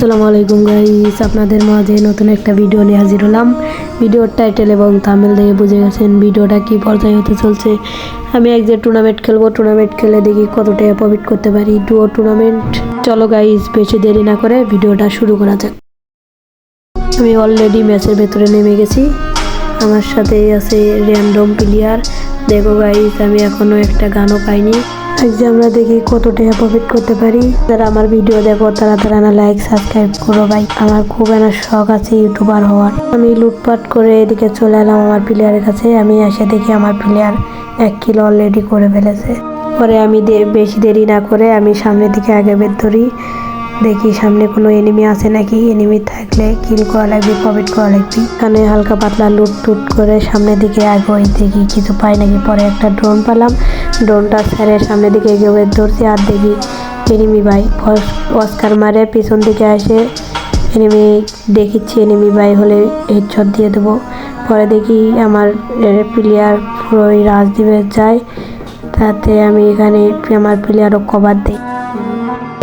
আসসালামু আলাইকুম গাইস, আপনাদের মাঝে নতুন একটা ভিডিও নিয়ে হাজির হলাম। ভিডিওর টাইটেল এবং থাম্বনেল দেখে বুঝে গেছেন ভিডিওটা কি পর্যায়ে হতে চলছে। আমি এক যে টুর্নামেন্ট খেলবো, টুর্নামেন্ট খেলে দেখি কত টাকা প্রফিট করতে পারি। Duo tournament. চলো গাইস, বেশি দেরি না করে ভিডিওটা শুরু করা যাক। আমি অলরেডি ম্যাচের ভেতরে নেমে গেছি। আমার সাথে আছে র্যান্ডম প্লেয়ার। দেখো গাইস, আমি এখনো একটা গানও পাইনি। আজকে আমরা দেখি কত টাকা প্রফিট করতে পারি। যারা আমার ভিডিও দেখো তারা না লাইক সাবস্ক্রাইব করো ভাই। আমার খুব একটা শখ আছে ইউটিউবার হওয়ার। আমি লুটপাট করে এদিকে চলে এলাম আমার প্লেয়ারের কাছে। আমি এসে দেখি আমার প্লেয়ার 1 কিলো অলরেডি করে ফেলেছে। পরে আমি বেশি দেরি না করে আমি সামনের দিকে আগে বের ধরি। দেখি সামনে কোনো এনিমি আছে নাকি। এনিমি থাকলে কিল করা লাগবে, প্রফিট করা লাগবে। এখানে হালকা পাতলা লুট টুট করে সামনের দিকে আগে দেখি কিছু পাই নাকি। পরে একটা ড্রোন পেলাম। ড্রোনটা স্যারের সামনের দিকে এগিয়ে ধরছি আর দেখি এনিমি ভাই অস্কার মারে পিছন দিকে আসে। এনিমি দেখিচ্ছি, এনিমি ভাই হলে হেডশট দিয়ে দেবো। পরে দেখি আমার প্লেয়ার পুরোই রাজদ্বীপে যায়। তাতে আমি এখানে আমার প্লেয়ারও কভার দিই।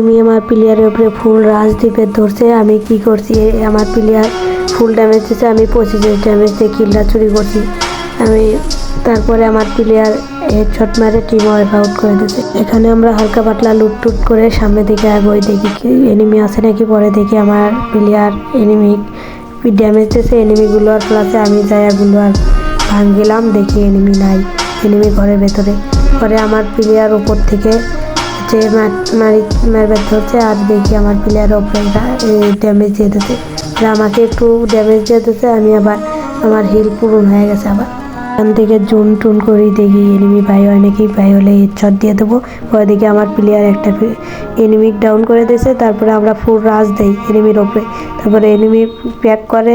আমি আমার প্লেয়ারের উপরে ফুল রাজদ্বীপের ধরছে। আমি কি করছি, আমার প্লেয়ার ফুল ড্যামেজ দিচ্ছে, আমি 25 ড্যামেজ দিয়ে কিলটা চুরি করছি। আমি তারপরে আমার প্লেয়ার হেডশট মারে টিম ওয়াইপ আউট করে দিয়েছে। এখানে আমরা হালকা পাতলা লুট টুট করে সামনে দিকে আগে দেখি কি এনিমি আছে নাকি। পরে দেখি আমার প্লেয়ার এনিমি ড্যামেজ দিয়েছে। এনিমিগুলো আর প্লাসে আমি জায়গাগুলো আর ভাঙলাম। দেখি এনিমি নাই, এনিমি ঘরের ভেতরে। পরে আমার প্লেয়ার উপর থেকে যে মারবে ধরছে আর দেখি আমার প্লেয়ার ওপরে ড্যামেজ দিয়ে দিতে। আমাকে একটু ড্যামেজ দিয়ে দিতে, আমি আবার আমার হিল পূরণ হয়ে গেছে। আবার এখান থেকে জুন টুন করেই দেখি এনিমি ভাই হয় নাকি। ভাই হলে হেডশট দিয়ে দেবো। পরে দেখি আমার প্লেয়ার একটা এনিমি ডাউন করে দিয়েছে। তারপরে আমরা ফুল রাজ দেই এনিমির ওপরে। তারপরে এনিমি প্যাক করে।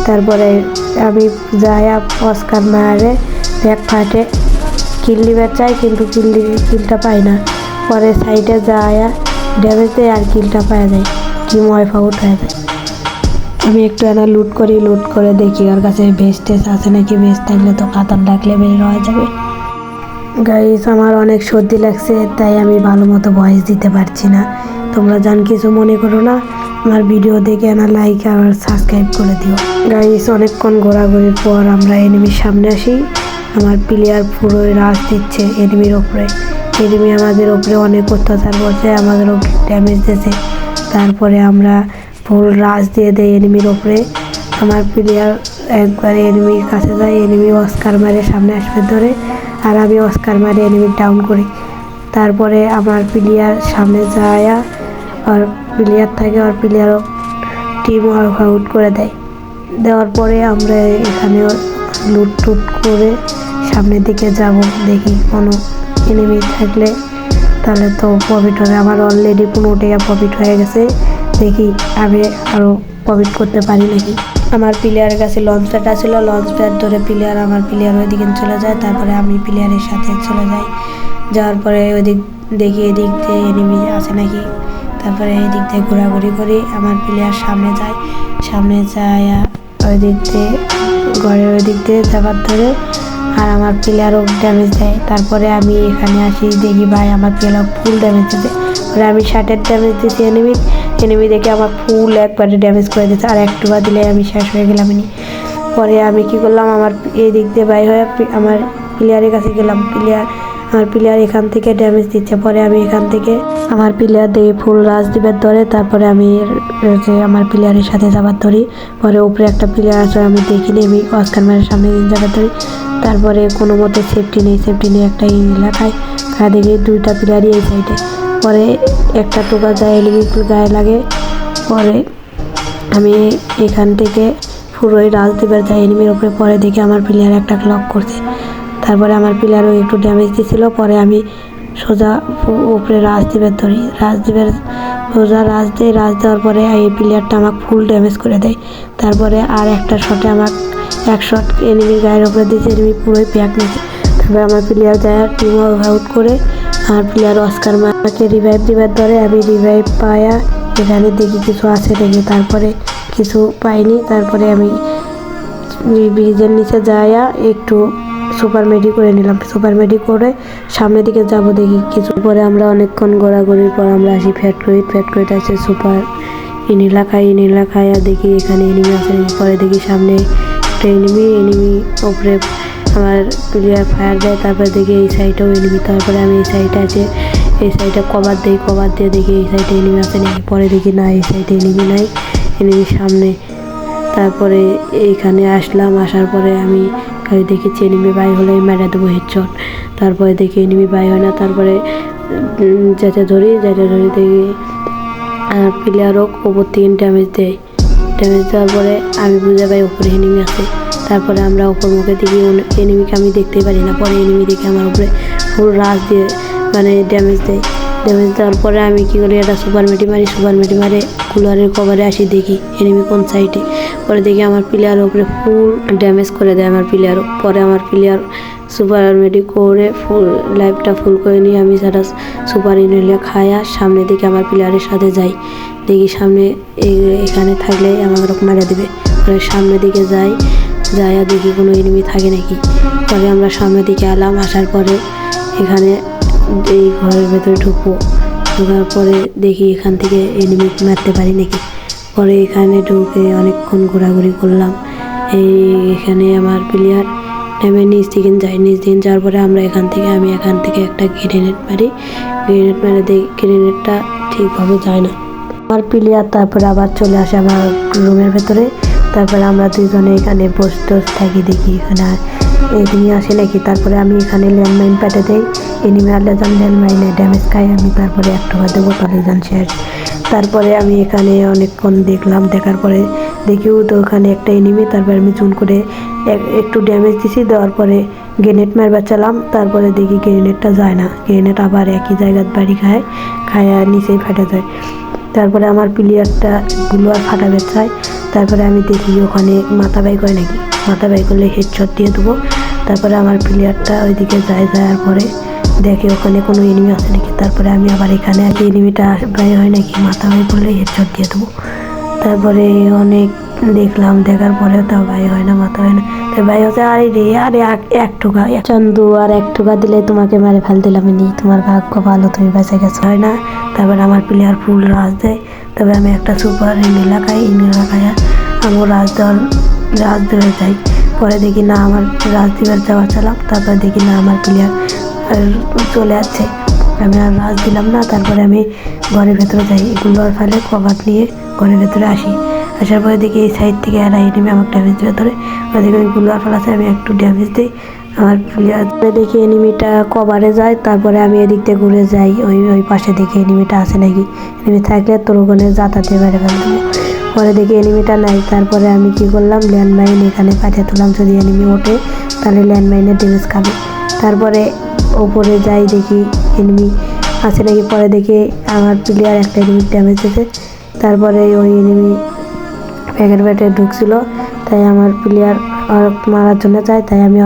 তারপরে আমি যাই অস্কার মারে প্যাক ফাটে কিল নিবে চাই, কিন্তু কিলটা পাই না। পরে সাইডে যায় ড্যামেজ দেয় আর কিলটা পাওয়া যায়, টিম ওয়াইপ আউট হয়ে যায়। আমি একটু এনা লুট করে দেখি ওর কাছে ভেস্ট আছে নাকি। ভেস্ট থাকলে তো খাতার ডাকলে বের হয়ে যাবে। গাইস, আমার অনেক সর্দি লাগছে, তাই আমি ভালো মতো ভয়েস দিতে পারছি না। তোমরা জান কিছু মনে করো না। আমার ভিডিও দেখে এনা লাইক আর সাবস্ক্রাইব করে দিও। গাইস, অনেকক্ষণ ঘোরাঘুরির পর আমরা এনিমির সামনে আসি। আমার প্লেয়ার পুরোই রাশ দিচ্ছে এনিমির ওপরে। এনিমি আমাদের ওপরে অনেক অত্যাচার করছে, আমাদের ওপরে ড্যামেজ দিয়েছে। তারপরে আমরা ফুল রাশ দিয়ে দেই এনিমির ওপরে। আমার প্লেয়ার একবার এনিমির কাছে যায়, এনিমি অস্কার মারে সামনে আসবে ধরে, আর আমি অস্কার মারে এনিমি ডাউন করি। তারপরে আমার প্লেয়ার সামনে যায় আর প্লেয়ার থাকে, আর প্লেয়ারও টিম আউট করে দেওয়ার পরে আমরা এখানে লুট টুট করে সামনের দিকে যাব। দেখি কোনো এনিমি থাকলে তাহলে তো প্রফিট হবে। আমার অলরেডি 15 টাকা প্রফিট হয়ে গেছে। দেখি আমি আরও প্রফিট করতে পারি নাকি। আমার প্লেয়ারের কাছে লঞ্চ প্যাড ছিল, লঞ্চ প্যাড ধরে আমার প্লেয়ার ওইদিকে চলে যায়। তারপরে আমি প্লেয়ারের সাথে চলে যাই। যাওয়ার পরে ওইদিক দেখি এদিক দিয়ে এনিমি আছে নাকি। তারপরে এদিক দিয়ে ঘোরাঘুরি করি। আমার প্লেয়ার সামনে যায় ওই দিক দিয়ে ঘরের ওই দিক দিয়ে যাবার ধরে, আর আমার প্লেয়ারও ড্যামেজ দেয়। তারপরে আমি এখানে আসি, দেখি ভাই আমার প্লেয়ার ফুল ড্যামেজ দিতে। পরে আমি 60 ড্যামেজ দিচ্ছি এনিমি দেখে আমার ফুল একবারে ড্যামেজ করে দিচ্ছে, আর একটু বা দিলে আমি শেষ হয়ে গেলাম। পরে আমি কি করলাম, আমার এই দিক দিয়ে বাই হয়ে আমার প্লেয়ারের কাছে গেলাম। আমার প্লেয়ার এখান থেকে ড্যামেজ দিচ্ছে। পরে আমি এখান থেকে আমার প্লেয়ার দিয়ে ফুল রাজদ্বীপের ধরে। তারপরে আমি আমার প্লেয়ারের সাথে যাবার ধরি। পরে উপরে একটা প্লেয়ার আছে, আমি দেখিনি, আমি অস্কার মারের সামনে যাবার ধরি। তারপরে কোনো মতে সেফটি নেই একটা এলাকায় দেখি 2টা প্লেয়ারই এই সাইডে। পরে একটা টোকা যায় এলিমি গায়ে লাগে। পরে আমি এখান থেকে পুরোই রাজদ্বীপের যাই এনিমির উপরে। পরে দেখি আমার প্লেয়ার একটা ক্লক করছে। তারপরে আমার প্লেয়ারও একটু ড্যামেজ দিয়েছিল। পরে আমি সোজা উপরে রাজদ্বীপের ধরি, সোজা রাজ দেওয়ার পরে এই প্লেয়ারটা আমাকে ফুল ড্যামেজ করে দেয়। তারপরে আর একটা শটে আমাকে এক শট এনিমির গায়ের উপরে দিয়েছে, এনিমি পুরোই প্যাক নিয়েছে। তারপরে আমার প্লেয়ার যায় টিম আউট করে। আমার প্লেয়ার অস্কার মাকে রিভাইভ দিবার ধরে। আমি রিভাইভ পায়া এখানে দেখি কিছু আছে দেখি। তারপরে কিছু পাইনি। তারপরে আমি ব্রিজের নিচে যাইয়া একটু সুপার মেডি করে নিলাম। সুপার মেডি করে সামনের দিকে যাব দেখি কিছু। পরে আমরা অনেকক্ষণ ঘোরাঘুরির পর আমরা আসি ফ্যাক্টরিতে আছে সুপার ইনিলা খাইয়া দেখি এখানে এনিমি আছে নাকি। পরে দেখি সামনে একটা এনিমি উপরে আমার প্লেয়ার ফায়ার দেয়, তারপরে দেখি এই সাইডেও এনিমি। তারপরে আমি এই সাইডে কভার দিয়ে দেখি এই সাইডে এনিমি আছে নাকি। পরে দেখি না, এই সাইডে এনিমি নাই, এনিমি সামনে। তারপরে এইখানে আসলাম, আসার পরে আমি দেখেছি এনিমি বাই হলে মেরে দেবো হেডশট। তারপরে দেখি এনিমি বাই হয় না, তারপরে যেতে ধরি দেখি প্লেয়ারও ওপর থেকে ড্যামেজ দেওয়ার পরে আমি বুঝে পাই উপরে এনিমি আছে। তারপরে আমরা ওপর মুখে দেখি এনিমিকে আমি দেখতেই পারি না। পরে এনিমি দেখে আমার উপরে ফুল রাশ দিয়ে মানে ড্যামেজ দেওয়ার পরে আমি কী করি, একটা সুপার মেটি মারে কুলারের কভারে আসি, দেখি এনিমি কোন সাইডে। পরে দেখি আমার প্লেয়ারের উপরে ফুল ড্যামেজ করে দেয় আমার প্লেয়ারও। পরে আমার প্লেয়ার সুপার মেটি করে ফুল লাইফটা ফুল করে নিয়ে আমি সেটা সুপার ইনহেলার খায়া সামনে দিকে আমার প্লেয়ারের সাথে যাই। দেখি সামনে এখানে থাকলে আমাকে মারা দেবে। পরে সামনের দিকে যাইয়া দেখি কোনো এনিমি থাকে নাকি। পরে আমরা সামনের দিকে আসার পরে এখানে এই ঘরের ভেতরে ঢোকার পরে দেখি এখান থেকে এনিমি মারতে পারি নাকি। পরে এখানে ঢুকে অনেকক্ষণ ঘোরাঘুরি করলাম। এখানে আমার প্লেয়ার নেমে নিচ দিকে যাওয়ার পরে আমি এখান থেকে একটা গ্রেনেড মেরে দেখি গ্রেনেডটা ঠিকভাবে যায় না আমার প্লেয়ার। তারপরে আবার চলে আসে আমার রুমের ভেতরে। তারপরে আমরা দুইজনে এখানে বসে থাকি, দেখি এখানে এনিমি আসে নাকি। তারপরে আমি এখানে ল্যান্ডমাইন পেটে দেই, এনিমি আনলে যান ল্যান্ডমাইনে ড্যামেজ খাই আমি। তারপরে একটা দেবো, তাহলে যান শেষ। তারপরে আমি এখানে অনেকক্ষণ দেখলাম, দেখার পরে দেখিও তো ওখানে একটা এনিমি। তারপরে আমি জুন করে একটু ড্যামেজ দিছি, দেওয়ার পরে গ্রেনেড মারবার চালাম। তারপরে দেখি গ্রেনেডটা যায় না, গ্রেনেড আবার একই জায়গায় বাড়ি খায় নিচেই ফাটে যায়। তারপরে আমার প্লেয়ারটা গুলো আর ফাটাবে চায়। তারপরে আমি দেখি ওখানে মাথা বাই করে নাকি, মাথা বাই করলে হেডশট দিয়ে দেবো। তারপরে আমার প্লেয়ারটা ওইদিকে যাওয়ার পরে দেখে ওখানে কোনো এনিমি আছে নাকি। তারপরে আমি আবার এখানে এনিমিটা বাই হয় নাকি, মাথা বাই করলে হেডশট দিয়ে দেবো। তারপরে অনেক দেখলাম, দেখার পরেও তাও ভাই হয় না, মাথা হয় না। তাই ভাই হচ্ছে আরে এক টোকা চন্দু, আর এক টোকা দিলে তোমাকে মেরে ফেল দিলাম, তোমার ভাগ্য ভালো, তুমি বেঁচে গেছো। হয় না। তারপরে আমার প্লেয়ার ফুল রাজ দেয়। তবে আমি একটা সুপার ইনহেলার খাইয়া আমার রাজ দেওয়ার যাই। পরে দেখি না, আমার রাজ দিবার যাওয়া চালাম। তারপরে দেখি না, আমার প্লেয়ার চলে আসছে, আমি আর রাজ দিলাম না। তারপরে আমি ঘরের ভেতরে যাই, এগুলোর ফেলে কভার নিয়ে ঘরের ভেতরে আসার পরে দেখি এই সাইড থেকে এরা এনিমি আমাকে ড্যামেজ দেবে ধরে। দেখি আমি গুলোয়ার ফেলাতে আমি একটু ড্যামেজ দিই আমার প্লেয়ার। দেখি এনিমিটা কভারে যায়। তারপরে আমি এদিক থেকে ঘুরে যাই, ওই পাশে দেখি এনিমিটা আছে নাকি। এনিমি থাকলে তোর ওখানে যাতাতে মেরে ফেলবো। পরে দেখি এনিমিটা নাই। তারপরে আমি কি করলাম, ল্যান্ডমাইন এখানে পাঠিয়ে তুললাম, যদি এনিমি ওঠে তাহলে ল্যান্ডমাইনের ড্যামেজ খাবে। তারপরে ওপরে যাই, দেখি এনিমি আছে নাকি। পরে দেখি আমার প্লেয়ার একটা এনিমি ড্যামেজ দিতে। তারপরে ওই এনিমি প্যাকেট ঢুকছিল, তাই আমার প্লেয়ার মারার জন্য যায়। তাই আমি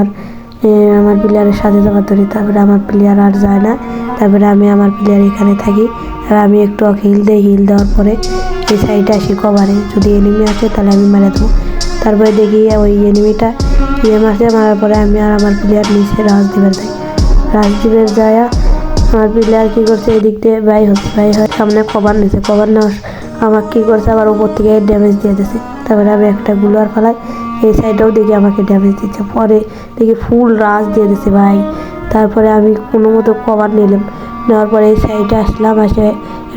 আমার প্লেয়ারের সাথে যাওয়ার ধরি। তারপরে আমার প্লেয়ার আর যায় না। তারপরে আমি আমার প্লেয়ার এখানে থাকি, আর আমি একটু হিল দেওয়ার পরে এই সাইডে আসি কভারে, যদি এনিমি আসে তাহলে আমি মেরে দেবো। তারপরে দেখি ওই এনিমিটা মারার পরে আমি আর আমার প্লেয়ার নিচে রাজদ্বীপের যায়। আমার প্লেয়ার কী করছে, এদিক দিয়ে ভাই হয় সামনে কভার নিয়েছে, কভার নেওয়া আমাকে কী করছে, আবার উপর থেকে ড্যামেজ দিয়ে দিয়েছে। তারপরে আমি একটা গুলোয়ার ফেলাই, এই সাইডেও দেখি আমাকে ড্যামেজ দিচ্ছে। পরে দেখি ফুল রাজ দিয়ে দিচ্ছে ভাই। তারপরে আমি কোনো মতো কভার নেওয়ার পরে এই সাইডে আসলাম,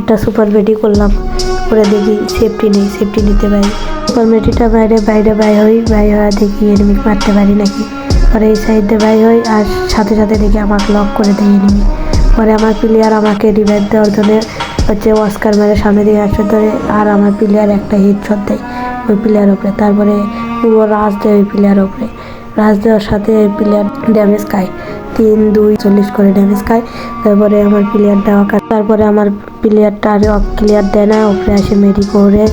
একটা সুপার মেটি করলাম। করে দেখি সেফটি নিতে পারি। সুপার মেটিটা বাইরে হয়ে দেখি এনিমি মারতে পারি নাকি। পরে এই সাইডে হই, আর সাথে দেখি আমাকে লক করে দেয় এনিমি। পরে আমার প্লেয়ার আমাকে রিভাইভ দেওয়ার জন্য অস্কার মেরে সামনে দিয়ে আসতে ধরে, আর আমার প্লেয়ার একটা হেডশট দেয় ওই প্লেয়ার উপরে। তারপরে পুরো রাজ দেয় ওই প্লেয়ার উপরে। রাজ দেওয়ার সাথে ওই প্লেয়ার ড্যামেজ খায়, 3-2-40 করে ড্যামেজ খায়। তারপরে আমার প্লেয়ারটা আর ক্লিয়ার দেয় না, উপরে আসে মেডি করে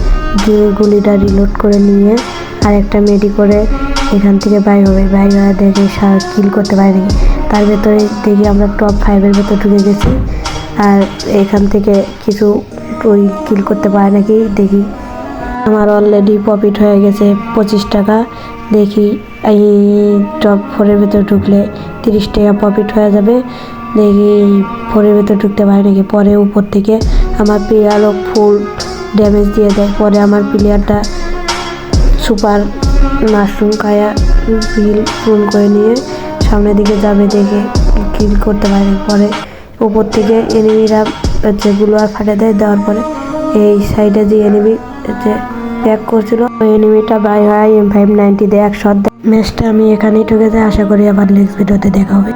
গুলিটা রিলোড করে নিয়ে আর একটা মেডি করে এখান থেকে বাই হয়ে দেখে কিল করতে পারে নাকি। তার ভেতরে দেখি আমরা টপ 5-এর ভেতরে ঢুকে গেছি, আর এখান থেকে কিছু ওই কিল করতে পারে নাকি। দেখি আমার অলরেডি প্রফিট হয়ে গেছে 25 টাকা। দেখি এই টপ 4-এর ভেতরে ঢুকলে 30 টাকা প্রফিট হয়ে যাবে। দেখি 4-এর ভেতরে ঢুকতে পারে নাকি। পরে উপর থেকে আমার প্লেয়ারও ফুল ড্যামেজ দিয়ে দেয়। পরে আমার প্লেয়ারটা সুপার মাশরুম খায়া বিল পূরণ করে নিয়ে সামনের দিকে যাবে, দেখে কিল করতে পারে। পরে উপর থেকে এনিমিরা হচ্ছে গুলোয়ার ফাটে দেয়, দেওয়ার পরে এই সাইডে যে এনিমি হচ্ছে ব্যাক করছিল ওই এনিমিটা বাই হয় M590 দিয়ে এক শট দেয়। ম্যাচটা আমি এখানেই ঠকে যাই। আশা করি আবার নেক্সট ভিডিওতে দেখা হবে।